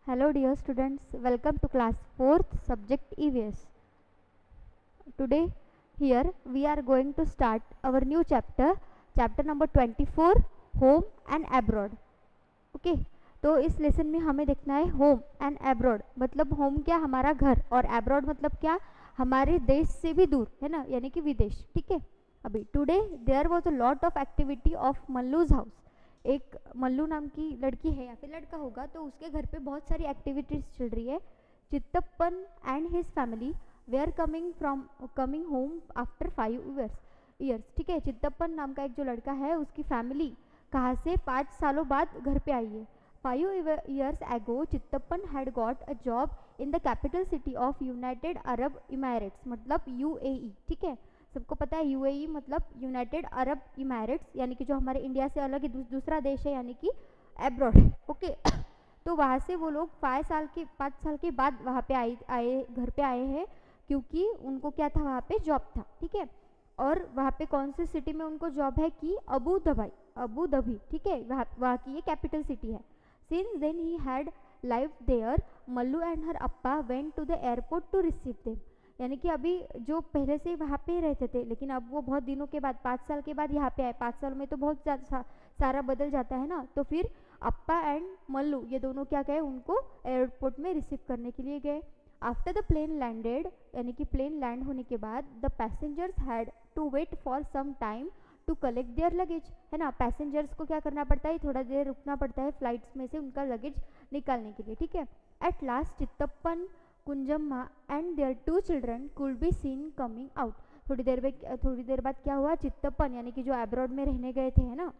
Hello dear students, welcome to class 4th subject EVS. Today here we are going to start our new chapter number 24, home and abroad. Okay, तो इस lesson में हमें देखना है home and abroad, मतलब home क्या हमारा घर और एब्रॉड मतलब क्या हमारे देश से भी दूर, है ना, यानी कि विदेश. ठीक है. अभी today there was a lot of activity of Mallu's house. एक मल्लू नाम की लड़की है या फिर लड़का होगा, तो उसके घर पे बहुत सारी एक्टिविटीज चल रही है. Chittappan and his family they are coming home after 5 years. ठीक है. चित्तप्पन नाम का एक जो लड़का है उसकी फैमिली कहाँ से 5 सालों बाद घर पे आई है. 5 years ago Chittappan had got a job in the capital city of United Arab Emirates, मतलब यूएई. ठीक है. सबको पता है यूएई मतलब यूनाइटेड अरब इमारेट्स, यानी कि जो हमारे इंडिया से अलग दूसरा देश है, यानी कि एब्रॉड. ओके. तो वहाँ से वो लोग 5 साल के बाद वहाँ पे आए घर पे आए हैं, क्योंकि उनको क्या था, वहाँ पे जॉब था. ठीक है. और वहाँ पे कौन से सिटी में उनको जॉब है कि अबू धाबी. ठीक है. वहाँ की ये कैपिटल सिटी है. Since then he had live there, Mallu and her Appa went to the airport to receive them. यानी कि अभी जो पहले से वहाँ पे रहते थे, लेकिन अब वो बहुत दिनों के बाद 5 साल के बाद यहाँ पे आए. 5 साल में तो बहुत सारा बदल जाता है ना. तो फिर अप्पा एंड मल्लू ये दोनों क्या गए, उनको एयरपोर्ट में रिसीव करने के लिए गए. आफ्टर द प्लेन लैंडेड, यानी कि प्लेन लैंड होने के बाद the passengers had to wait for some time to collect their luggage, है ना. पैसेंजर्स को क्या करना पड़ता है, थोड़ा देर रुकना पड़ता है फ्लाइट्स में से उनका लगेज निकालने के लिए. ठीक है. At last Chittappan, Kunjamma and their 2 children could be seen coming out. थोड़ी देर बाद क्या हुआ, चित्तप्पन यानी कि जो एब्रॉड में रहने गए थे, है ना,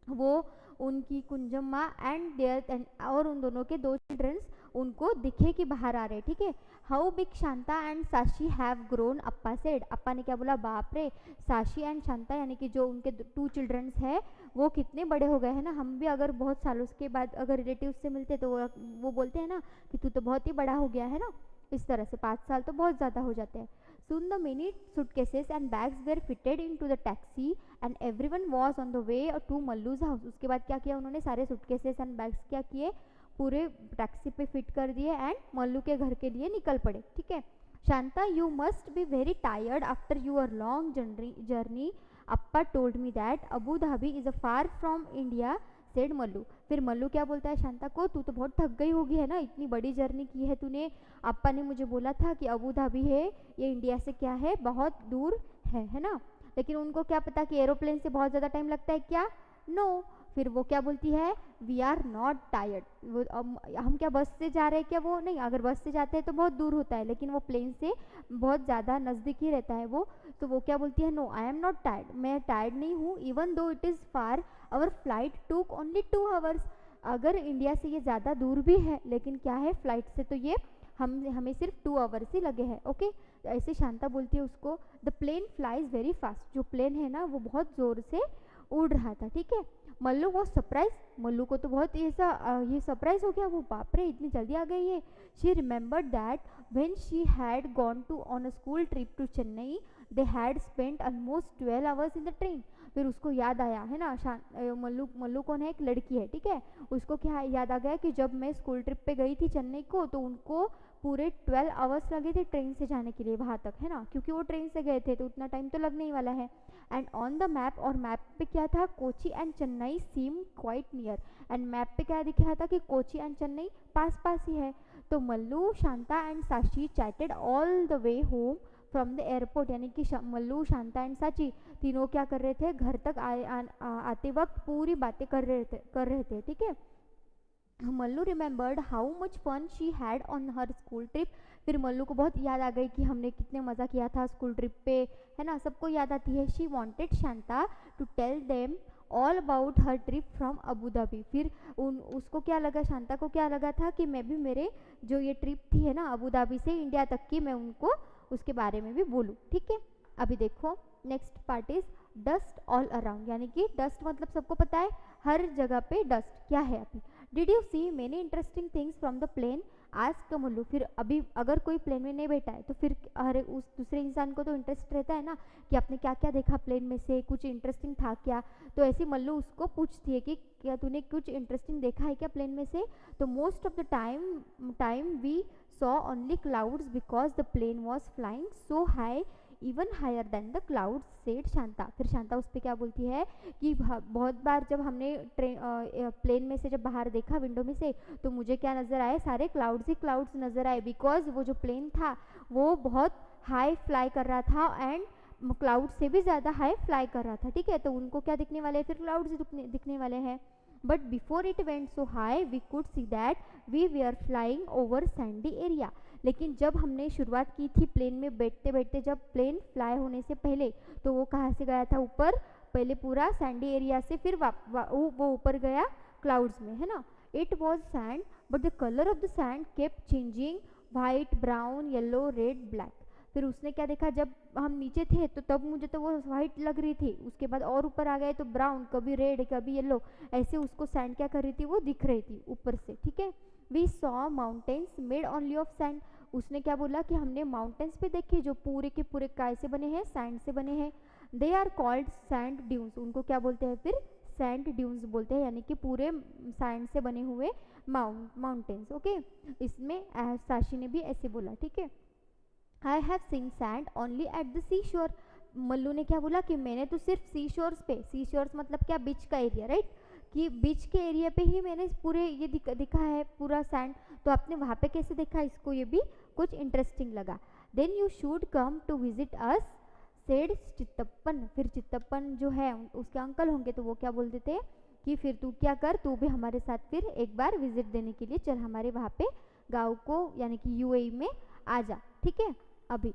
वो उनकी कुंजम्मा एंड देयर और उन दोनों के 2 चिल्ड्रंस उनको दिखे कि बाहर आ रहे. ठीक है. How big Shanta and Sashi have grown, Appa said. Appa ने क्या बोला, बाप रे, साशी एंड शांता यानी कि जो उनके 2 चिल्ड्रंस है वो कितने बड़े हो गए हैं ना. हम भी अगर बहुत सालों के बाद अगर रिलेटिव से मिलते तो वो बोलते हैं ना कि तू तो बहुत ही बड़ा हो गया है ना. इस तरह से 5 साल तो बहुत ज़्यादा हो जाते हैं. Soon the many suitcases and bags were fitted into the taxi and everyone was on the way to Mallu's house. उसके बाद क्या किया उन्होंने, सारे suitcases and bags क्या किए, पूरे टैक्सी पे फिट कर दिए एंड मल्लू के घर के लिए निकल पड़े. ठीक है. Shanta, you must be very tired after your long journey. Appa told me that Abu Dhabi is a far from India, said Mallu. फिर मल्लू क्या बोलता है शांता को, तू तो बहुत थक गई होगी, है ना, इतनी बड़ी जर्नी की है तूने. अप्पा ने मुझे बोला था कि अबू धाबी है ये इंडिया से क्या है, बहुत दूर है ना. लेकिन उनको क्या पता कि एरोप्लेन से बहुत ज़्यादा टाइम लगता है क्या. नो. फिर वो क्या बोलती है, वी आर नॉट टायर्ड. हम क्या बस से जा रहे हैं क्या, वो नहीं. अगर बस से जाते हैं तो बहुत दूर होता है, लेकिन वो प्लेन से बहुत ज़्यादा नज़दीक ही रहता है वो. तो वो क्या बोलती है, no I am not tired, मैं टायर्ड नहीं हूँ. Even though it is far our flight took only 2 hours. अगर इंडिया से ये ज़्यादा दूर भी है, लेकिन क्या है, फ्लाइट से तो ये हमें सिर्फ 2 hours ही लगे हैं. ओके. ऐसे शांता बोलती है उसको. The plane flies very fast. जो प्लेन है ना वो बहुत ज़ोर से उड़ रहा था. ठीक है. मल्लू वो सरप्राइज, मल्लू को तो बहुत ये सरप्राइज हो गया, वो बाप रे इतनी जल्दी आ गई है. She remembered that when she had gone to on a school trip to Chennai they had spent almost 12 hours in the train. फिर उसको याद आया, है ना, मल्लू कौन है, एक लड़की है. ठीक है. उसको क्या याद आ गया कि जब मैं स्कूल ट्रिप पे गई थी चेन्नई को, तो उनको पूरे 12 hours लगे थे ट्रेन से जाने के लिए वहाँ तक, है ना, क्योंकि वो ट्रेन से गए थे तो उतना टाइम तो लगने ही वाला है. एंड ऑन द मैप, और मैप पे क्या था, Kochi and Chennai seem quite near. And map पे क्या दिख रहा था कि कोची एंड चेन्नई पास पास ही है. तो Mallu, Shanta and Sashi chatted all the way home from the airport. यानी कि मल्लू, शांता एंड साची तीनों क्या कर रहे थे, घर तक आते वक्त पूरी बातें कर रहे थे. ठीक है. Mallu remembered how much fun she had on her school trip. फिर मल्लू को बहुत याद आ गई कि हमने कितने मज़ा किया था स्कूल ट्रिप पे, है ना, सबको याद आती है. She wanted Shanta to tell them all about her trip from Abu Dhabi. फिर उसको क्या लगा, शांता को क्या लगा था कि मैं भी मेरे जो ये ट्रिप थी, है ना, अबू धाबी से इंडिया तक की, मैं उनको उसके बारे में भी बोलूँ. ठीक है. अभी देखो next part is dust all around. यानी कि डस्ट मतलब सबको पता है हर जगह पे डस्ट क्या है. अभी did you see many interesting things from the plane. Asked Mallu, फिर अभी अगर कोई प्लेन में नहीं बैठा है तो फिर हर उस दूसरे इंसान को तो इंटरेस्ट रहता है ना कि आपने क्या क्या देखा प्लेन में से, कुछ इंटरेस्टिंग था क्या। तो ऐसे मल्लू उसको पूछती है कि क्या तूने कुछ इंटरेस्टिंग देखा है क्या प्लेन में से। तो most of the time we saw only clouds because the plane was flying so high even higher than the clouds, said Shanta. फिर शांता उस पर क्या बोलती है कि बहुत बार जब हमने प्लेन में से जब बाहर देखा विंडो में से तो मुझे क्या नज़र आए, सारे क्लाउड्स ही क्लाउड्स नज़र आए, बिकॉज वो जो प्लेन था वो बहुत हाई फ्लाई कर रहा था एंड क्लाउड से भी ज़्यादा हाई फ्लाई कर रहा था। ठीक है, तो उनको क्या दिखने वाले हैं, फिर क्लाउड्स दिखने वाले हैं। But before it went so high we could see that we we are flying over sandy area. लेकिन जब हमने शुरुआत की थी प्लेन में बैठते बैठते, जब प्लेन फ्लाई होने से पहले, तो वो कहाँ से गया था ऊपर, पहले पूरा सैंडी एरिया से, फिर वो ऊपर गया क्लाउड्स में, है ना। It was sand but the colour of the sand kept changing, white, brown, yellow, red, black. फिर उसने क्या देखा, जब हम नीचे थे तो तब मुझे तो वो वाइट लग रही थी, उसके बाद और ऊपर आ गए तो ब्राउन, कभी रेड, कभी येलो, ऐसे उसको सैंड क्या कर रही थी, वो दिख रही थी ऊपर से। ठीक है, we saw mountains made only of sand. उसने क्या बोला कि हमने माउंटेन्स पे देखे जो पूरे के पूरे काय से बने हैं, सैंड से बने हैं। They are called sand dunes, उनको क्या बोलते हैं फिर, सैंड ड्यून्स बोलते हैं, यानी कि पूरे सैंड से बने हुए माउंटेन्स। ओके, इसमें साशी ने भी ऐसे बोला। ठीक है, I have seen sand only at the sea shore. Mallu ने क्या बोला कि मैंने तो सिर्फ सी शोर्स पे, सी शोर्स मतलब क्या, बीच का एरिया, राइट, कि बीच के एरिया पे ही मैंने पूरे ये दिखा है पूरा सैंड। तो आपने वहाँ पे कैसे देखा, इसको ये भी कुछ इंटरेस्टिंग लगा। Then you should come to visit us, said Chittappan. फिर चित्तप्पन जो है उसके अंकल होंगे तो वो क्या बोलते थे कि फिर तू क्या कर, तू भी हमारे साथ फिर एक बार विजिट देने के लिए चल हमारे वहाँ पे गाँव को, यानी कि यूएई में आ जा। ठीक है, अभी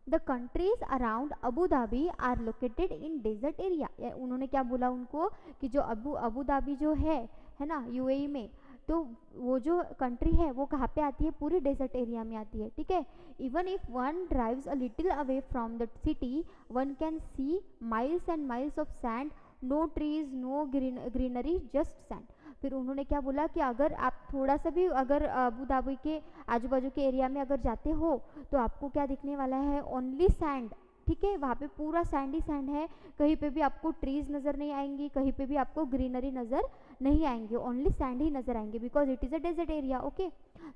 the countries around Abu Dhabi are located in desert area. उन्होंने क्या बोला उनको कि जो अबू धाबी जो है ना यूएई में, तो वो जो कंट्री है वो कहाँ पे आती है, पूरी डेजर्ट एरिया में आती है। ठीक है, even if one drives a little away from the city one can see miles and miles of sand, no trees, no greenery, just sand. फिर उन्होंने क्या बोला कि अगर आप थोड़ा सा भी अगर अबू धाबी के आजू बाजू के एरिया में अगर जाते हो तो आपको क्या दिखने वाला है, ओनली सैंड। ठीक है, वहाँ पे पूरा सैंड ही सैंड है, कहीं पे भी आपको ट्रीज नज़र नहीं आएंगी, कहीं पे भी आपको ग्रीनरी नज़र नहीं आएंगे, ओनली सैंड ही नज़र आएंगे, because it is a desert area. Okay,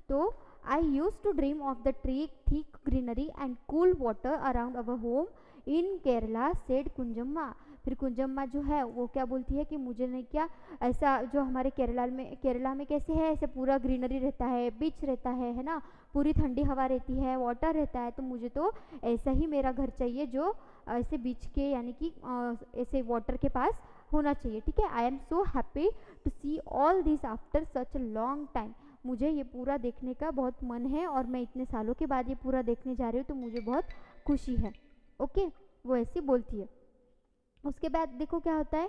तो I use to dream of the tree thick greenery and cool water around our home in Kerala, said Kunjamma. फिर कुंजम्मा जो है वो क्या बोलती है कि मुझे नहीं, क्या ऐसा जो हमारे केरला में कैसे है, ऐसे पूरा ग्रीनरी रहता है, बीच रहता है ना, पूरी ठंडी हवा रहती है, वाटर रहता है, तो मुझे तो ऐसा ही मेरा घर चाहिए जो ऐसे बीच के, यानी कि ऐसे वाटर के पास होना चाहिए। ठीक है, I am so happy to see all this after such a long time. मुझे ये पूरा देखने का बहुत मन है और मैं इतने सालों के बाद ये पूरा देखने जा रही हूँ, तो मुझे बहुत खुशी है। ओके, वो ऐसी बोलती है। उसके बाद देखो क्या होता है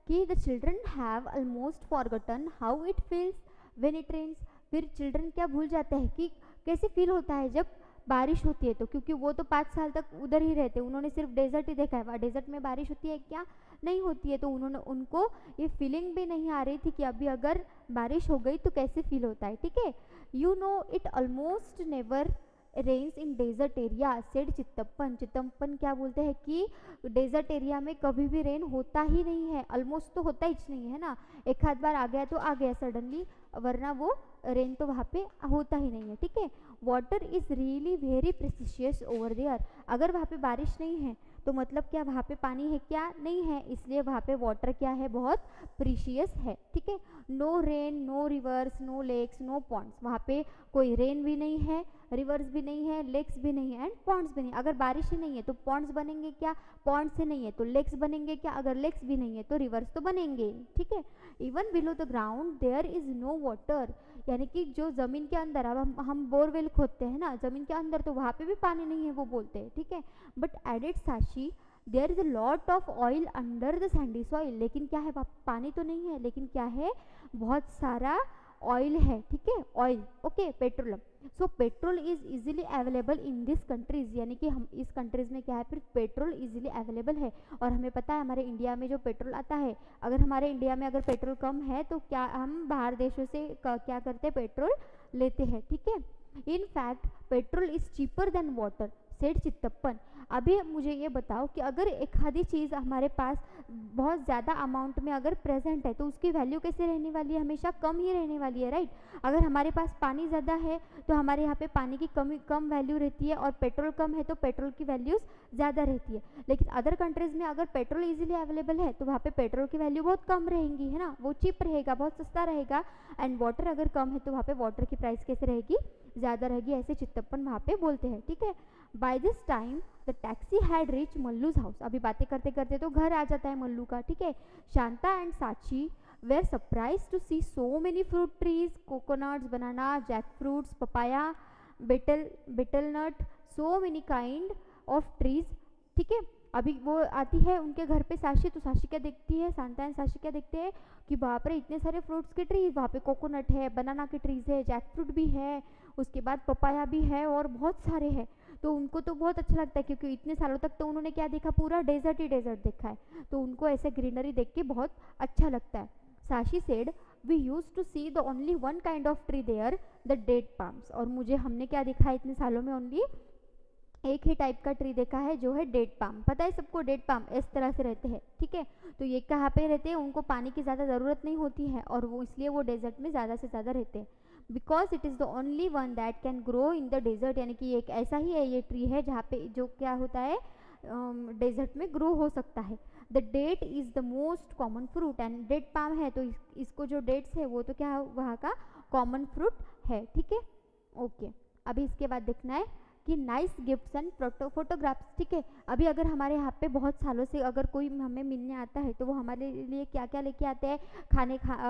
कि the children have almost forgotten how it feels when it rains. फिर चिल्ड्रन क्या भूल जाते हैं कि कैसे फील होता है जब बारिश होती है, तो क्योंकि वो तो 5 साल तक उधर ही रहते, उन्होंने सिर्फ डेजर्ट ही देखा है, वहाँ डेजर्ट में बारिश होती है क्या, नहीं होती है, तो उनको ये फीलिंग भी नहीं आ रही थी कि अभी अगर बारिश हो गई तो कैसे फील होता है। ठीक है, you know it almost never rains in desert area, said Chittappan. Chittappan क्या बोलते हैं कि डेजर्ट एरिया में कभी भी रेन होता ही नहीं है, ऑलमोस्ट तो होता ही नहीं है ना, एक आध बार आ गया तो आ गया सडनली, वरना वो रेन तो वहाँ पे होता ही नहीं है। ठीक है, water is really very precious over there. अगर वहाँ पे बारिश नहीं है तो मतलब क्या वहाँ पे पानी है क्या, नहीं है, इसलिए वहाँ पे वाटर क्या है, बहुत प्रीशियस है। ठीक है, no rain, no rivers, no lakes, no ponds. वहाँ पे कोई रेन भी नहीं है, रिवर्स भी नहीं है, लेक्स भी नहीं है एंड पॉन्ड्स भी नहीं। अगर बारिश ही नहीं है तो पॉन्ड्स बनेंगे क्या, पॉन्ड्स से नहीं है तो लेक्स बनेंगे क्या, अगर लेक्स भी नहीं है तो रिवर्स तो बनेंगे। ठीक है, even below the ground there is no water, यानी कि जो ज़मीन के अंदर, अब हम बोरवेल खोदते हैं ना ज़मीन के अंदर, तो वहाँ पे भी पानी नहीं है, वो बोलते हैं। ठीक है, but added Sashi there is a lot of oil under the sandy soil. लेकिन क्या है, पानी तो नहीं है, लेकिन क्या है, बहुत सारा ऑयल है। ठीक है, oil, okay, petroleum. So petrol is easily available in this countries, यानी कि हम इस कंट्रीज़ में क्या है, फिर पेट्रोल इजीली अवेलेबल है। और हमें पता है हमारे इंडिया में जो पेट्रोल आता है, अगर हमारे इंडिया में अगर पेट्रोल कम है तो क्या हम बाहर देशों से क्या करते हैं, पेट्रोल लेते हैं। ठीक है, in fact petrol is cheaper than water, said Chittappan. अभी मुझे ये बताओ कि अगर एक आधी चीज़ हमारे पास बहुत ज़्यादा अमाउंट में अगर प्रेजेंट है तो उसकी वैल्यू कैसे रहने वाली है, हमेशा कम ही रहने वाली है, राइट। अगर हमारे पास पानी ज़्यादा है तो हमारे यहाँ पे पानी की कम वैल्यू रहती है, और पेट्रोल कम है तो पेट्रोल की वैल्यूज़ ज़्यादा रहती है। लेकिन अदर कंट्रीज़ में अगर पेट्रोल इजीली अवेलेबल है तो वहाँ पे पेट्रोल की वैल्यू बहुत कम रहेंगी, है ना, वो चीप रहेगा, बहुत सस्ता रहेगा। एंड वाटर अगर कम है तो वहाँ पे वाटर की प्राइस कैसे रहेगी, ज़्यादा रहेगी, ऐसे चित्तप्पन वहाँ पे बोलते हैं, ठीक है। By this time the taxi had reach Mallu's house. अभी बातें करते करते तो घर आ जाता है मल्लू का, ठीक है। Shanta and Sachi were surprise to see so many fruit trees, coconuts, banana, jack fruits, papaya, betel nut, so many kind of trees, ठीक है। अभी वो आती है उनके घर पे साशी, तो साशी क्या देखती है, शांता एंड साशी क्या देखते हैं कि बाप रे इतने सारे फ्रूट्स के ट्रीज, वहाँ पे कोकोनट है, बनाना के ट्रीज है, जैक फ्रूट भी है, उसके बाद पपाया भी है और बहुत सारे हैं। तो उनको तो बहुत अच्छा लगता है क्योंकि इतने सालों तक तो उन्होंने क्या देखा, पूरा डेजर्ट ही डेजर्ट देखा है, तो उनको ऐसे ग्रीनरी देख के बहुत अच्छा लगता है। Sashi said we use to see the only one kind of tree there, the date palms. और मुझे हमने क्या देखा है इतने सालों में, ओनली एक ही टाइप का ट्री देखा है जो है डेट पाम। पता है सबको डेट पाम इस तरह से रहते हैं, ठीक है। तो ये कहाँ पे रहते हैं, उनको पानी की ज़्यादा ज़रूरत नहीं होती है और वो इसलिए वो डेजर्ट में ज़्यादा से ज़्यादा रहते हैं। Because it is the only one that can grow in the desert, यानी कि एक ऐसा ही है ये ट्री है जहाँ पे जो क्या होता है डेजर्ट में ग्रो हो सकता है। The date is the most common fruit, and date palm है तो इसको जो डेट्स है वो तो क्या वहाँ का कॉमन फ्रूट है, ठीक है। ओके, अभी इसके बाद देखना है कि नाइस गिफ्ट्स एंड फोटोग्राफ्स, ठीक है। अभी अगर हमारे यहाँ पे बहुत सालों से अगर कोई हमें मिलने आता है तो वो हमारे लिए क्या क्या लेके आते हैं,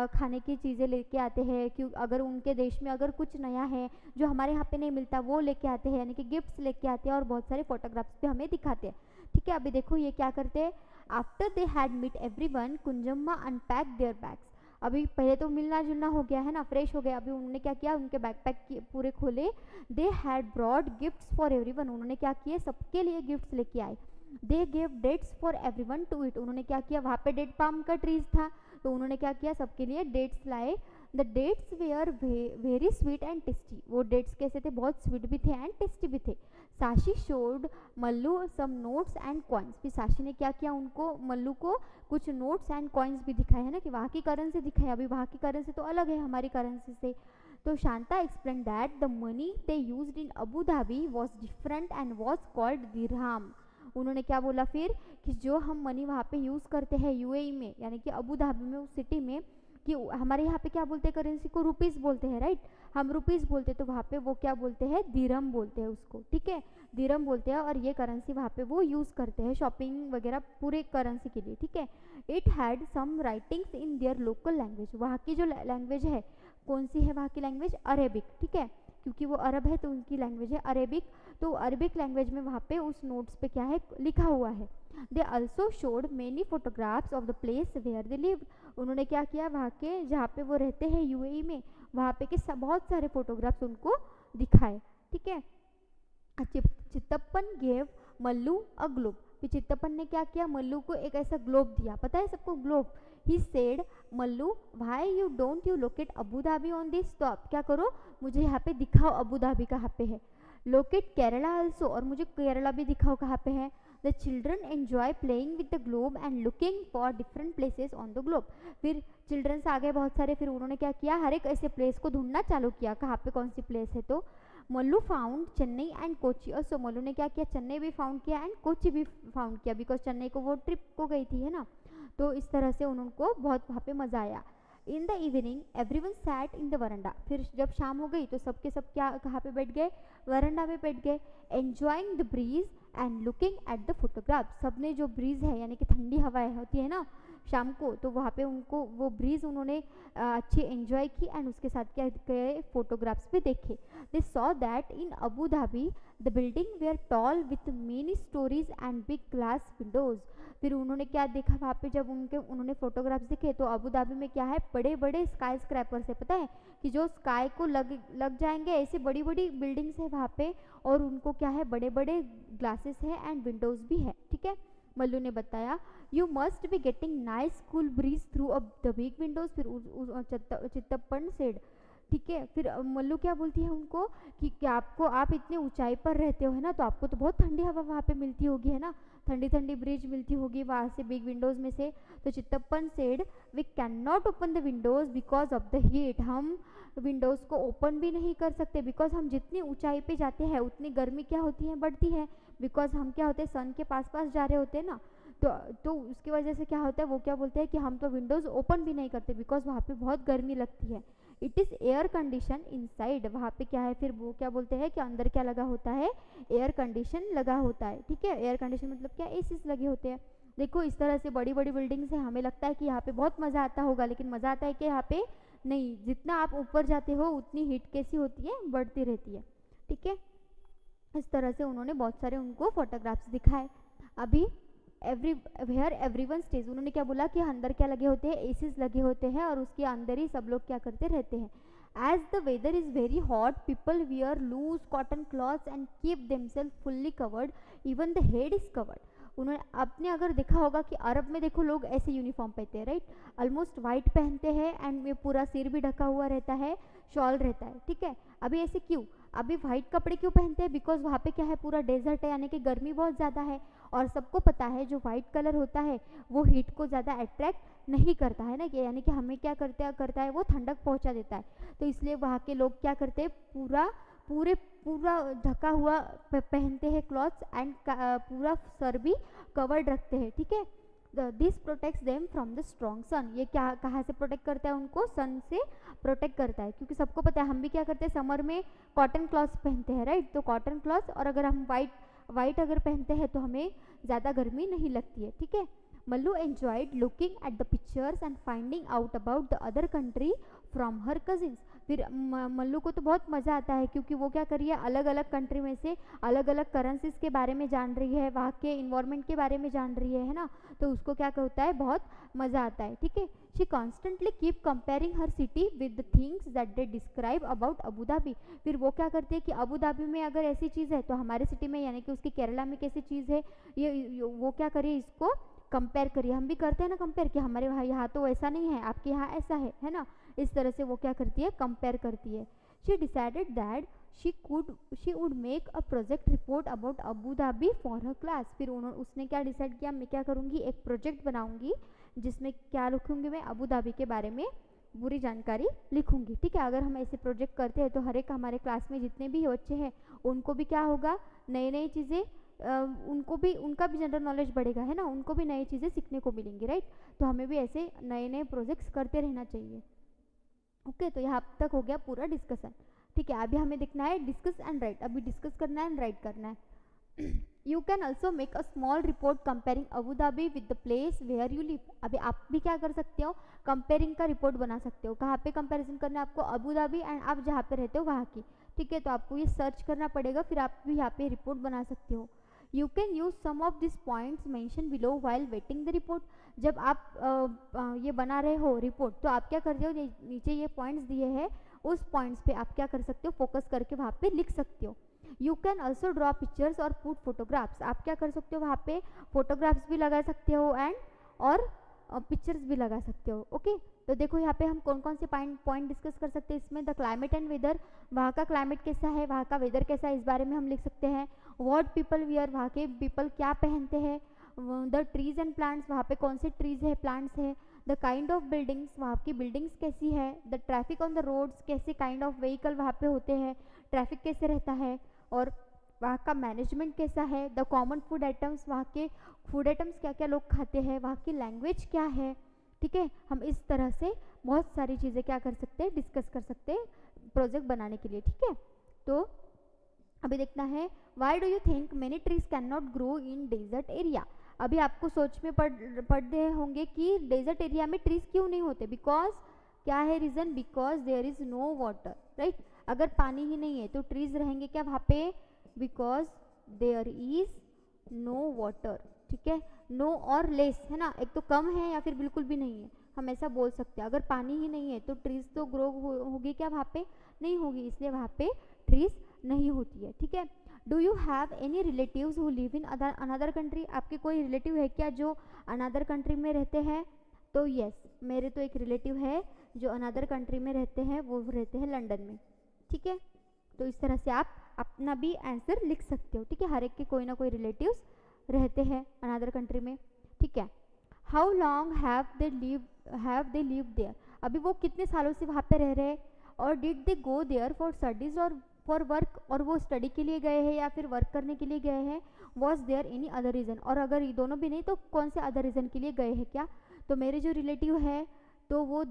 खाने की चीज़ें लेके आते हैं, क्यों अगर उनके देश में अगर कुछ नया है जो हमारे यहाँ पे नहीं मिलता वो लेके आते हैं, यानी कि गिफ्ट्स लेके आते हैं और बहुत सारे फोटोग्राफ्स भी हमें दिखाते हैं, ठीक है। अभी देखो ये क्या करते हैं, after they had meet everyone Kunjamma unpack their bags. अभी पहले तो मिलना जुलना हो गया है ना, फ्रेश हो गया, अभी उन्होंने क्या किया, उनके बैकपैक पूरे खोले। They had brought gifts for everyone, उन्होंने क्या किए, सबके लिए गिफ्ट्स लेके आए। They give dates for everyone to eat, उन्होंने क्या किया, वहाँ पे डेट पाम का ट्रीज था तो उन्होंने क्या किया, सबके लिए डेट्स लाए। The dates were very sweet and tasty, वो डेट्स कैसे थे, बहुत स्वीट भी थे एंड टेस्टी भी थे। Sashi showed Mallu some notes and coins, फिर साशी ने क्या किया, उनको मल्लू को कुछ नोट्स एंड कॉइन्स भी दिखाए, है ना, कि वहाँ की करेंसी दिखाई। अभी वहाँ की करेंसी तो अलग है हमारी करेंसी से। तो Shanta explain that the money they used in Abu Dhabi was different and was called dirham. उन्होंने क्या बोला फिर कि जो हम मनी वहाँ पे यूज़ करते हैं यूएई में, यानी कि अबू धाबी में, उस सिटी में, कि हमारे यहाँ पे क्या बोलते हैं, करेंसी को रुपीज़ बोलते हैं, राइट, हम रुपीज़ बोलते हैं, तो वहाँ पे वो क्या बोलते हैं, दिरहम बोलते हैं उसको, ठीक है, दिरहम बोलते हैं। और ये करेंसी वहाँ पे वो यूज़ करते हैं शॉपिंग वगैरह पूरे करेंसी के लिए, ठीक है। It had some writings in their local language, वहाँ की जो लैंग्वेज है, कौन सी है वहाँ की लैंग्वेज, अरेबिक, ठीक है, क्योंकि वो अरब है तो उनकी लैंग्वेज है अरेबिक। तो अरबिक लैंग्वेज में वहाँ पे उस नोट्स पे क्या है, लिखा हुआ है। They also showed many photographs of the place where they live, उन्होंने क्या किया, वहाँ के जहाँ पे वो रहते हैं यूएई में, वहाँ पे के बहुत सारे फोटोग्राफ्स उनको दिखाए, ठीक है। चित्तप्पन गेव मल्लू अ ग्लोब, फिर चित्तप्पन ने क्या किया, मल्लू को एक ऐसा ग्लोब दिया, पता है सबको globe. He said Mallu why you don't you locate Abu Dhabi on this, तो आप क्या करो, मुझे यहाँ पे दिखाओ अबू धाबी कहाँ पे है। लोकेट केरला आल्सो, और मुझे केरला भी दिखाओ कहाँ पे है। The children enjoy playing with the globe and looking for different places on the globe, फिर चिल्ड्रंस आ गए बहुत सारे, फिर उन्होंने क्या किया, हर एक ऐसे प्लेस को ढूंढना चालू किया, कहाँ पे कौन सी प्लेस है। तो मल्लू फाउंड चेन्नई एंड कोची, और सो मल्लू ने क्या किया, चेन्नई भी फाउंड किया एंड कोची भी फाउंड किया, बिकॉज चेन्नई को वो ट्रिप को गई थी, है ना, तो इस तरह से उनको बहुत वहाँ पे मज़ा आया। In the evening everyone sat in the veranda, फिर जब शाम हो गई तो सबके सब क्या कहाँ पे बैठ गए, वरंडा में बैठ गए। Enjoying the breeze and looking at the photograph, सबने जो ब्रीज है यानी कि ठंडी हवाएं होती है ना शाम को, तो वहाँ पे उनको वो ब्रीज उन्होंने अच्छी एंजॉय की एंड उसके साथ क्या गए, फोटोग्राफ्स भी देखे। They saw that in Abu Dhabi the building were tall with many stories and big glass windows, फिर उन्होंने क्या देखा वहाँ पे, जब उन्होंने फोटोग्राफ्स देखे तो अबू धाबी में क्या है, बड़े बड़े स्काई स्क्रैपर्स है, पता है कि जो स्काई को लग जाएंगे ऐसे बड़ी बड़ी बिल्डिंग्स है वहाँ पे, और उनको क्या है, बड़े बड़े ग्लासेस है एंड विंडोज़ भी है, ठीक है। मल्लू ने बताया you must be getting nice cool bridge through the big Windows, फिर चित्तप्पन सेड ठीक है। फिर मल्लू क्या बोलती है उनको कि क्या आपको, आप इतने ऊंचाई पर रहते हो है ना, तो आपको तो बहुत ठंडी हवा वहाँ पे मिलती होगी है ना, ठंडी ठंडी ब्रिज मिलती होगी वहाँ से बिग विंडोज़ में से। तो Chittappan said we can not open the windows because of the heat, हम विंडोज़ को ओपन भी नहीं कर सकते बिकॉज हम जितनी ऊंचाई पे जाते हैं उतनी गर्मी क्या होती है, बढ़ती है, बिकॉज हम क्या होते हैं सन के पास पास जा रहे होते हैं ना। तो उसकी वजह से क्या होता है, वो क्या बोलते हैं कि हम तो विंडोज़ ओपन भी नहीं करते बिकॉज वहाँ पे बहुत गर्मी लगती है। It is air condition inside, वहाँ पे क्या है, फिर वो क्या बोलते हैं कि अंदर क्या लगा होता है, एयर कंडीशन लगा होता है। ठीक है, एयर कंडीशन मतलब क्या, एसीज लगे होते हैं। देखो इस तरह से बड़ी बड़ी बिल्डिंग्स है, हमें लगता है कि यहाँ पे बहुत मज़ा आता होगा, लेकिन मज़ा आता है कि यहाँ पे नहीं, जितना आप ऊपर जाते हो उतनी हीट कैसी होती है, बढ़ती रहती है। ठीक है, इस तरह से उन्होंने बहुत सारे उनको फोटोग्राफ्स दिखाए। अभी एवरीवन स्टेज, उन्होंने क्या बोला कि अंदर क्या लगे होते हैं, एसीज लगे होते हैं और उसके अंदर ही सब लोग क्या करते रहते हैं। As the weather is very hot people wear loose cotton clothes and keep themselves fully covered, even the head is covered. उन्होंने, आपने अगर देखा होगा कि अरब में देखो लोग ऐसे यूनिफॉर्म पहनते हैं, राइट, ऑलमोस्ट वाइट पहनते हैं एंड में पूरा सिर भी ढका हुआ रहता है, शॉल रहता है। ठीक है, अभी ऐसे क्यों, अभी वाइट कपड़े क्यों पहनते हैं, बिकॉज वहाँ पे क्या है, पूरा डेजर्ट है, यानी कि गर्मी बहुत ज़्यादा है और सबको पता है जो वाइट कलर होता है वो हीट को ज़्यादा अट्रैक्ट नहीं करता है ना, कि यानी कि हमें क्या करता है वो ठंडक पहुँचा देता है। तो इसलिए वहाँ के लोग क्या करते हैं, पूरा ढका हुआ पहनते हैं क्लॉथ्स एंड पूरा सर भी कवर्ड रखते हैं। ठीक है, this protects them from the strong sun, ये क्या कहाँ से प्रोटेक्ट करता है उनको, सन से प्रोटेक्ट करता है। क्योंकि सबको पता है, हम भी क्या करते हैं समर में कॉटन क्लॉथ्स पहनते हैं, राइट, तो कॉटन क्लॉथ्स, और अगर हम वाइट अगर पहनते हैं तो हमें ज़्यादा गर्मी नहीं लगती है। ठीक है, Mallu enjoyed looking at the pictures and finding out about the other country from her cousins. फिर मल्लू को तो बहुत मज़ा आता है क्योंकि वो क्या कर रही है, अलग अलग कंट्री में से अलग अलग करेंसीज के बारे में जान रही है, वहाँ के इन्वायरमेंट के बारे में जान रही है ना, तो उसको क्या होता है, बहुत मज़ा आता है। ठीक है, she constantly keep comparing her city with the things that they describe about Abu Dhabi. फिर वो क्या करते हैं कि अबू धाबी में अगर ऐसी चीज़ है तो हमारे सिटी में, यानी कि उसकी केरला में कैसी चीज़ है, ये वो क्या करिए, इसको कंपेयर करिए। हम भी करते हैं ना कंपेयर, कि हमारे यहाँ तो ऐसा नहीं है, आपके यहाँ ऐसा है ना, इस तरह से वो क्या करती है, कंपेयर करती है। She decided that she would make a project report about Abu Dhabi for her class. फिर उसने क्या डिसाइड किया, मैं क्या करूँगी, एक प्रोजेक्ट बनाऊँगी जिसमें क्या लिखूँगी, मैं अबू धाबी के बारे में पूरी जानकारी लिखूँगी। ठीक है, अगर हम ऐसे प्रोजेक्ट करते हैं तो हर एक हमारे क्लास में जितने भी बच्चे हैं उनको भी क्या होगा, नई नई चीज़ें, उनका भी जनरल नॉलेज बढ़ेगा है ना, उनको भी नई चीज़ें सीखने को मिलेंगी, राइट। तो हमें भी ऐसे नए नए प्रोजेक्ट्स करते रहना चाहिए। ओके, तो यहाँ तक हो गया पूरा डिस्कशन। ठीक है, अभी हमें देखना है डिस्कस एंड राइट, अभी डिस्कस करना है एंड राइट करना है। You can also make a small report comparing Abu Dhabi with the place where you live. अभी आप भी क्या कर सकते हो, कंपेयरिंग का रिपोर्ट बना सकते हो। कहाँ पे कंपेरिजन करना है आपको, अबू धाबी एंड आप जहाँ पे रहते हो वहाँ की। ठीक है, तो आपको ये सर्च करना पड़ेगा, फिर आप भी यहाँ पे रिपोर्ट बना सकते हो। You can use some of this points mention below while writing the report. जब आप ये बना रहे हो रिपोर्ट, तो आप क्या करते हो, नीचे ये पॉइंट्स दिए हैं, उस पॉइंट्स पे आप क्या कर सकते हो, फोकस करके वहाँ पे लिख सकते हो। You can also draw pictures और पुट फोटोग्राफ्स। आप क्या कर सकते हो, वहाँ पे फोटोग्राफ्स भी लगा सकते हो एंड और पिक्चर्स भी लगा सकते हो। ओके, तो देखो यहाँ पे हम कौन कौन से पॉइंट डिस्कस कर सकते हैं इसमें। द क्लाइमेट एंड वेदर, वहाँ का क्लाइमेट कैसा है, वहाँ का वेदर कैसा है, इस बारे में हम लिख सकते हैं। व्हाट पीपल वियर, वहाँ के पीपल क्या पहनते हैं। द ट्रीज एंड प्लांट्स, वहाँ पे कौन से ट्रीज है, प्लांट्स है। द काइंड ऑफ बिल्डिंग्स, वहाँ की बिल्डिंग्स कैसी है। The traffic on the roads, कैसे काइंड ऑफ व्हीकल वहाँ पे होते हैं, ट्रैफिक कैसे रहता है, और वहाँ का मैनेजमेंट कैसा है। द कॉमन फूड आइटम्स, वहाँ के फूड आइटम्स क्या क्या लोग खाते हैं, वहाँ की लैंग्वेज क्या है। ठीक है, हम इस तरह से बहुत सारी चीज़ें क्या कर सकते हैं, डिस्कस कर सकते हैं प्रोजेक्ट बनाने के लिए। ठीक है, तो अभी देखना है, why do you think many trees can not grow in desert area. अभी आपको सोच में पढ़ रहे होंगे कि डेजर्ट एरिया में ट्रीज क्यों नहीं होते, बिकॉज क्या है reason, because there is no water, right. अगर पानी ही नहीं है तो ट्रीज रहेंगे क्या वहाँ पे, because there is no water. ठीक है, नो और लेस है ना, एक तो कम है या फिर बिल्कुल भी नहीं है, हम ऐसा बोल सकते हैं। अगर पानी ही नहीं है तो ट्रीज तो ग्रो होगी क्या वहाँ पे, नहीं होगी, इसलिए वहाँ पे ट्रीज नहीं होती है। ठीक है, do you have any relatives who live in another country. आपके कोई रिलेटिव है क्या जो अनदर कंट्री में रहते हैं, तो यस, मेरे तो एक रिलेटिव है जो अनदर कंट्री में रहते हैं वो रहते हैं लंदन में, ठीक है। तो इस तरह से आप अपना भी आंसर लिख सकते हो, ठीक है। हर एक के कोई ना कोई रिलेटिव्स रहते हैं अनदर कंट्री में, ठीक है। How long have they live there, अभी वो कितने सालों से वहाँ पे रह रहे हैं, और did they go there for studies or for work, और वो स्टडी के लिए गए हैं या फिर वर्क करने के लिए गए हैं। Was there any other reason, और अगर ये दोनों भी नहीं तो कौन से अदर रीज़न के लिए गए हैं क्या। तो मेरे जो रिलेटिव है तो वो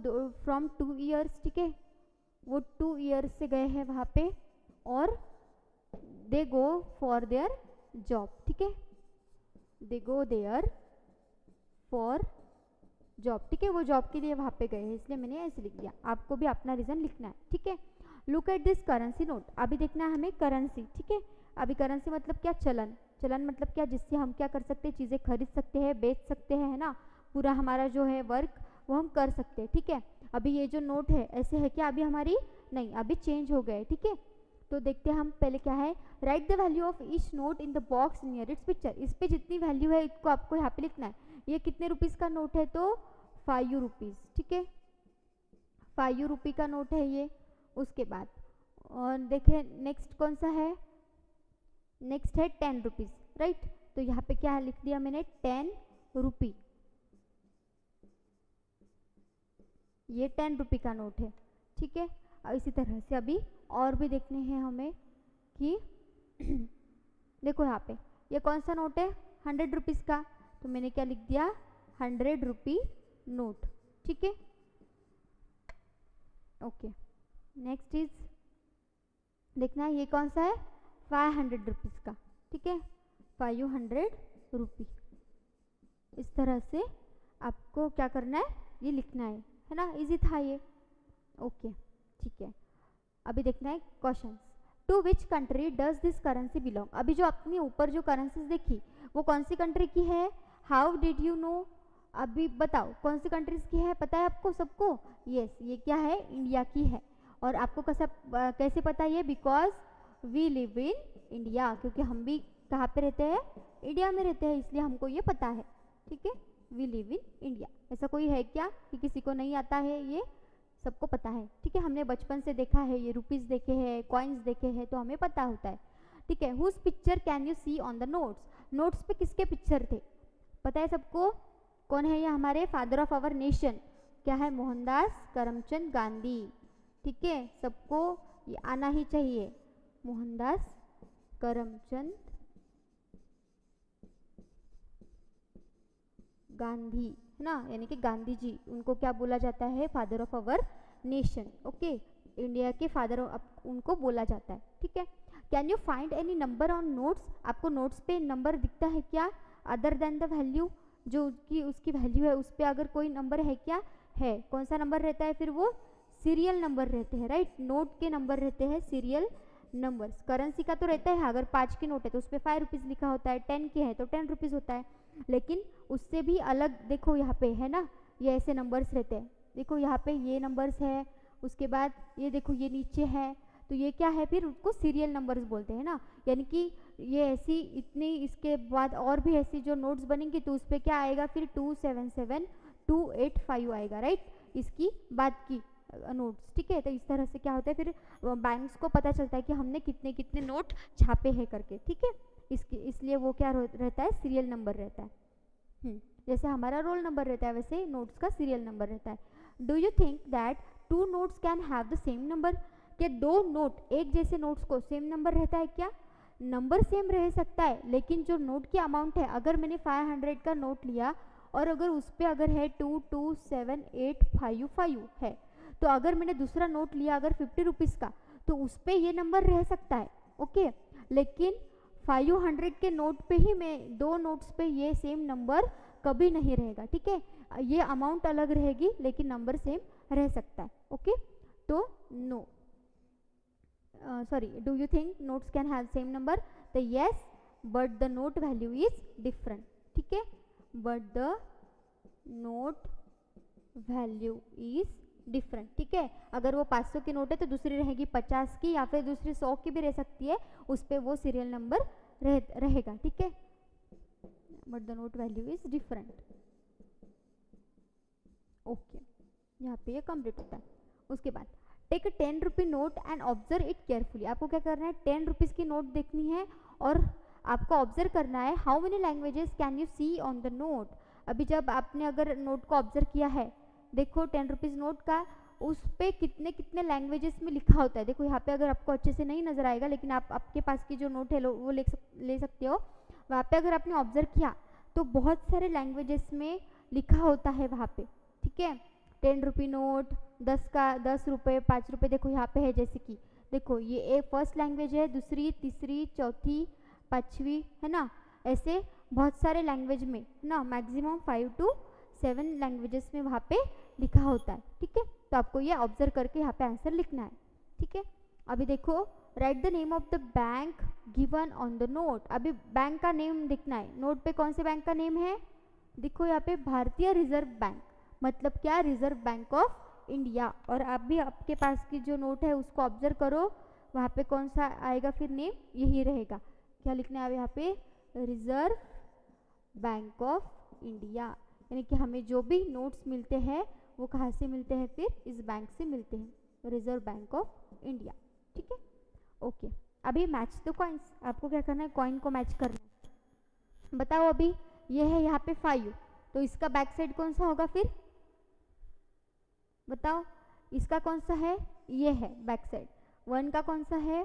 फ्रॉम 2 ईयर्स, ठीक है, वो 2 ईयर्स से गए हैं वहाँ पे, और दे गो फॉर देयर जॉब, ठीक है, दे गो देयर फॉर जॉब, ठीक है, वो जॉब के लिए वहाँ पे गए हैं, इसलिए मैंने ऐसे लिख दिया। आपको भी अपना रीज़न लिखना है, ठीक है। Look at this currency note, अभी देखना है हमें करेंसी, ठीक है। अभी करेंसी मतलब क्या, चलन, चलन मतलब क्या, जिससे हम क्या कर सकते हैं, चीज़ें खरीद सकते हैं, बेच सकते हैं, है ना, पूरा हमारा जो है वर्क वो हम कर सकते हैं, ठीक है। अभी ये जो नोट है ऐसे है क्या अभी हमारी, नहीं, अभी चेंज हो गए, ठीक है। तो देखते हैं हम पहले क्या है, right the value of each note in the box near it's picture, इस पे जितनी वैल्यू है इसको आपको यहाँ पे लिखना है। ये कितने रुपीज़ का नोट है, तो 5 रुपीज़, ठीक है, 5 रुपये का नोट है ये। उसके बाद और देखें नेक्स्ट कौन सा है, नेक्स्ट है 10 रुपीज़, राइट। तो यहाँ पे क्या लिख दिया मैंने, 10 रुपी, ये 10 रुपये का नोट है, ठीक है। और इसी तरह से अभी और भी देखने हैं हमें कि देखो यहाँ पे ये कौन सा नोट है, 100 रुपीज़ का, तो मैंने क्या लिख दिया, 100 रुपी नोट, ठीक है, ओके। नेक्स्ट इज देखना है ये कौन सा है, 500 रुपीज़ का, ठीक है, 500 रुपी। इस तरह से आपको क्या करना है, ये लिखना है ना, इजी था ये, ओके, ठीक है। अभी देखना है questions, to which country does this currency belong, अभी जो अपनी ऊपर जो करेंसीज देखी वो कौन सी कंट्री की है, हाउ डिड यू नो, अभी बताओ कौन सी कंट्रीज की है, पता है आपको सबको, यस, ये क्या है, इंडिया की है। और आपको कैसे पता है ये, because we live in India, क्योंकि हम भी कहाँ पे रहते हैं, इंडिया में रहते हैं, इसलिए हमको ये पता है, ठीक है, वी लिव इन इंडिया। ऐसा कोई है क्या कि किसी को नहीं आता है, ये सबको पता है, ठीक है, हमने बचपन से देखा है, ये रुपीज़ देखे हैं, कॉइन्स देखे हैं, तो हमें पता होता है, ठीक है। Whose picture can you see on the notes, notes पे किसके पिक्चर थे, पता है सबको, कौन है ये, हमारे फादर ऑफ आवर नेशन, क्या है, मोहनदास करमचंद गांधी, ठीक है, सबको ये आना ही चाहिए, मोहनदास करमचंद गांधी, है ना, यानी कि गांधी जी, उनको क्या बोला जाता है, father of our nation, okay, India के फादर उनको बोला जाता है, ठीक है। Can you find any number on notes, आपको नोट्स पे नंबर दिखता है क्या, अदर देन द वैल्यू, जो उसकी वैल्यू है उस पर अगर कोई नंबर है क्या, है, कौन सा नंबर रहता है, फिर वो सीरियल नंबर रहते हैं, राइट, नोट के नंबर रहते हैं सीरियल नंबर्स। करेंसी का तो रहता है, अगर 5 की नोट है तो उस पर 5 रुपीज़ लिखा होता है, 10 के है तो 10 रुपीज़ होता है, लेकिन उससे भी अलग देखो यहाँ पे है ना, ये ऐसे नंबर्स रहते हैं, देखो यहाँ पे ये नंबर्स है, उसके बाद ये देखो ये नीचे है, तो ये क्या है, फिर उसको सीरियल नंबर्स बोलते हैं ना, यानी कि ये ऐसी इतनी, इसके बाद और भी ऐसी जो नोट्स बनेंगी तो उस पर क्या आएगा, फिर 277 285 आएगा, राइट, इसकी बाद की नोट्स, ठीक है। तो इस तरह से क्या होता है, फिर बैंक्स को पता चलता है कि हमने कितने कितने नोट छापे हैं करके, ठीक है, इसलिए वो क्या रहता है, सीरियल नंबर रहता है, जैसे हमारा रोल नंबर रहता है वैसे नोट्स का सीरियल नंबर रहता है। Do you think that 2 notes can have the same number, कि 2 नोट एक जैसे नोट्स को सेम नंबर रहता है क्या, नंबर सेम रह सकता है, लेकिन जो नोट की अमाउंट है, अगर मैंने 500 का नोट लिया और अगर उस पर अगर है 227855 है, तो अगर मैंने दूसरा नोट लिया अगर 50 रुपीज़ का, तो उस पर ये नंबर रह सकता है, ओके, लेकिन 500 के नोट पे ही मैं 2 नोट्स पे ये सेम नंबर कभी नहीं रहेगा, ठीक है, ये अमाउंट अलग रहेगी लेकिन नंबर सेम रह सकता है, ओके। तो no, sorry, do you think notes can have same number, तो yes, but the note value is different, ठीक है, but the note value is different, ठीक है। अगर वो 500 की नोट है तो दूसरी रहेगी 50 की, या फिर दूसरी 100 की भी रह सकती है, उस पर वो सीरियल नंबर रहेगा, ठीक है, but the note value is different, okay. यहाँ पे ये कंप्लीट होता है। उसके बाद take a 10 rupee note and observe it carefully. आपको क्या करना है, 10 रुपीज़ की नोट देखनी है और आपको ऑब्जर्व करना है how many languages can you see on the note. अभी जब आपने अगर नोट को ऑब्जर्व किया है, देखो 10 रुपीज़ नोट का उस पर कितने कितने लैंग्वेजेस में लिखा होता है। देखो यहाँ पे अगर आपको अच्छे से नहीं नज़र आएगा, लेकिन आप आपके पास की जो नोट है वो ले सकते हो। वहाँ पे अगर आपने ऑब्जर्व किया तो बहुत सारे लैंग्वेजेस में लिखा होता है वहाँ पे, ठीक है। 10 रुपी नोट, 10 रुपये, 5 रुपये, देखो यहाँ पे है, जैसे कि देखो ये एक फर्स्ट लैंग्वेज है, दूसरी, तीसरी, चौथी, पाँचवीं, है ना। ऐसे बहुत सारे लैंग्वेज में ना, मैक्सिमम 5 to 7 लैंग्वेजेस में वहाँ पे लिखा होता है, ठीक है। तो आपको ये ऑब्जर्व करके यहाँ पे आंसर लिखना है, ठीक है। अभी देखो right the name of the bank given on the note. अभी बैंक का नेम लिखना है, नोट पे कौन से बैंक का नेम है, देखो यहाँ पे भारतीय रिजर्व बैंक, मतलब क्या, रिजर्व बैंक ऑफ इंडिया। और आप भी आपके पास की जो नोट है उसको ऑब्जर्व करो, वहाँ पे कौन सा आएगा फिर नेम, यही रहेगा। क्या लिखना है यहाँ पे, रिजर्व बैंक ऑफ इंडिया। यानी कि हमें जो भी नोट्स मिलते हैं वो कहाँ से मिलते हैं, फिर इस बैंक से मिलते हैं, रिजर्व बैंक ऑफ इंडिया, ठीक है। ओके, अभी मैच द कॉइन्स। आपको क्या करना है, कॉइन को मैच करना है। बताओ अभी ये है यहाँ पे 5, तो इसका बैक साइड कौन सा होगा फिर, बताओ इसका कौन सा है, ये है बैक साइड। 1 का कौन सा है,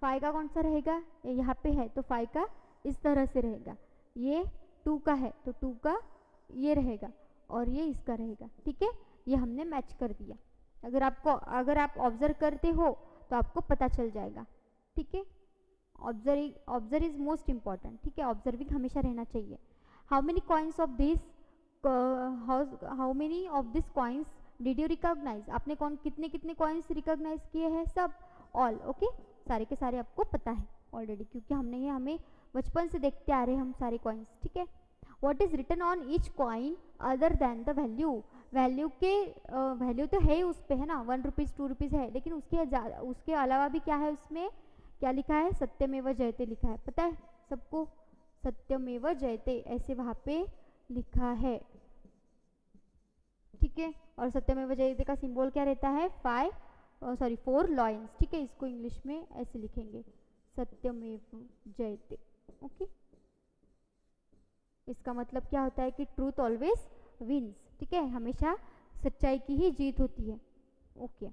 5 का कौन सा रहेगा, ये यहाँ पे है तो 5 का इस तरह से रहेगा। ये 2 का है तो 2 का ये रहेगा और ये इसका रहेगा, ठीक है। ये हमने मैच कर दिया। अगर आप ऑब्जर्व करते हो तो आपको पता चल जाएगा, ठीक है। ऑब्जर्व इज मोस्ट इंपॉर्टेंट, ठीक है। ऑब्जर्विंग हमेशा रहना चाहिए। How many coins of this, how many of this coins did you recognise. आपने कितने कितने कॉइन्स रिकॉग्नाइज किए हैं, सब, ऑल, ओके। सारे के सारे आपको पता है ऑलरेडी, क्योंकि हमें बचपन से देखते आ रहे हैं हम सारे कॉइन्स, ठीक है। What is written on each coin other than the value. Value तो है ही उस पे, है ना, 1 रुपीज़ 2 रुपीज़ है, लेकिन उसके अलावा भी क्या है, उसमें क्या लिखा है, सत्यमेव जयते लिखा है, पता है सबको, सत्यमेव जयते ऐसे वहाँ पे लिखा है, ठीक है। और सत्यमेव जयते का सिंबल क्या रहता है, 4 लॉयंस, ठीक है। इसको इंग्लिश में ऐसे लिखेंगे, सत्यमेव जयते, ओके। इसका मतलब क्या होता है कि ट्रूथ ऑलवेज विन्स, ठीक है, हमेशा सच्चाई की ही जीत होती है, ओके।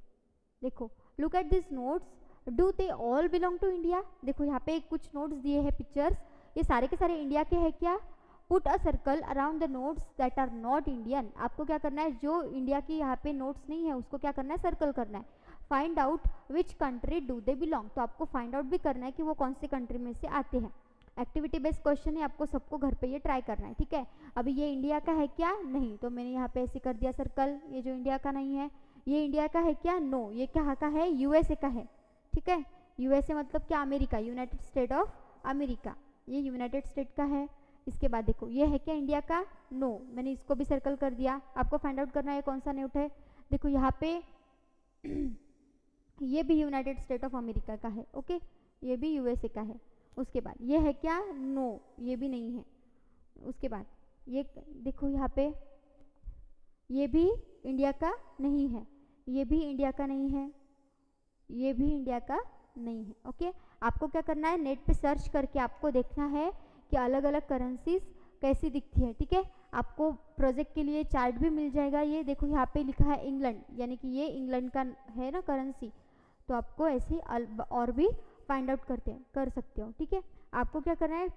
देखो look at this notes, do they all belong to India. देखो यहाँ पे कुछ नोट्स दिए हैं, पिक्चर्स, ये सारे के सारे इंडिया के हैं क्या। Put a circle around the notes that are not Indian. आपको क्या करना है, जो इंडिया की यहाँ पे नोट्स नहीं है उसको क्या करना है, सर्कल करना है। Find out which country do they belong, तो आपको फाइंड आउट भी करना है कि वो कौन से कंट्री में से आते हैं। एक्टिविटी बेस्ड क्वेश्चन है, आपको सबको घर पे ये ट्राई करना है, ठीक है। अभी ये इंडिया का है क्या, नहीं, तो मैंने यहाँ पे ऐसे कर दिया सर्कल, ये जो इंडिया का नहीं है। ये इंडिया का है क्या, नो, ये कहाँ का है, यूएसए का है, ठीक है। यूएसए मतलब क्या, America, United state of America, ये यूनाइटेड स्टेट का है। इसके बाद देखो ये है क्या इंडिया का, नो, मैंने इसको भी सर्कल कर दिया। आपको फाइंड आउट करना है कौन सा नोट है। देखो यहाँ पे ये भी यूनाइटेड स्टेट ऑफ अमेरिका का है, ओके, ये भी यूएसए का है। उसके बाद ये है क्या, नो, ये भी नहीं है। उसके बाद ये देखो यहाँ पे ये भी इंडिया का नहीं है, ये भी इंडिया का नहीं है, ये भी इंडिया का नहीं है, ओके। आपको क्या करना है, नेट पे सर्च करके आपको देखना है कि अलग अलग करेंसीज कैसी दिखती है, ठीक है। आपको प्रोजेक्ट के लिए चार्ट भी मिल जाएगा। ये देखो यहाँ पे लिखा है इंग्लैंड, यानी कि ये इंग्लैंड का है ना करेंसी, तो आपको ऐसे और भी फाइंड आउट कर सकते हो, ठीक है। आपको क्या करना है,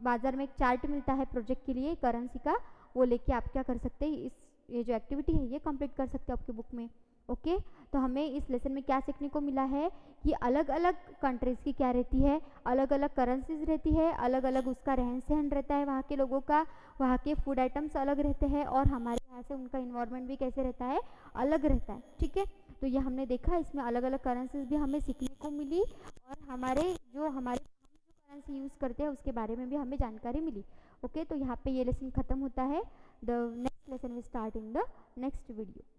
बाजार में एक चार्ट मिलता है प्रोजेक्ट के लिए करेंसी का, वो लेके आप क्या कर सकते हैं, ये जो एक्टिविटी है ये कंप्लीट कर सकते हो आपके बुक में, ओके। तो हमें इस लेसन में क्या सीखने को मिला है कि अलग अलग कंट्रीज़ की क्या रहती है, अलग अलग करेंसीज रहती है, अलग अलग उसका रहन सहन रहता है, वहाँ के लोगों का, वहाँ के फूड आइटम्स अलग रहते हैं, और हमारे यहाँ से उनका इन्वायरमेंट भी कैसे रहता है, अलग रहता है, ठीक है। तो ये हमने देखा, इसमें अलग अलग करेंसीज भी हमें सीखने को मिली, और हमारे हम जो करेंसी यूज़ करते हैं उसके बारे में भी हमें जानकारी मिली, ओके। तो यहाँ पे ये लेसन ख़त्म होता है। The next lesson will start in the next video.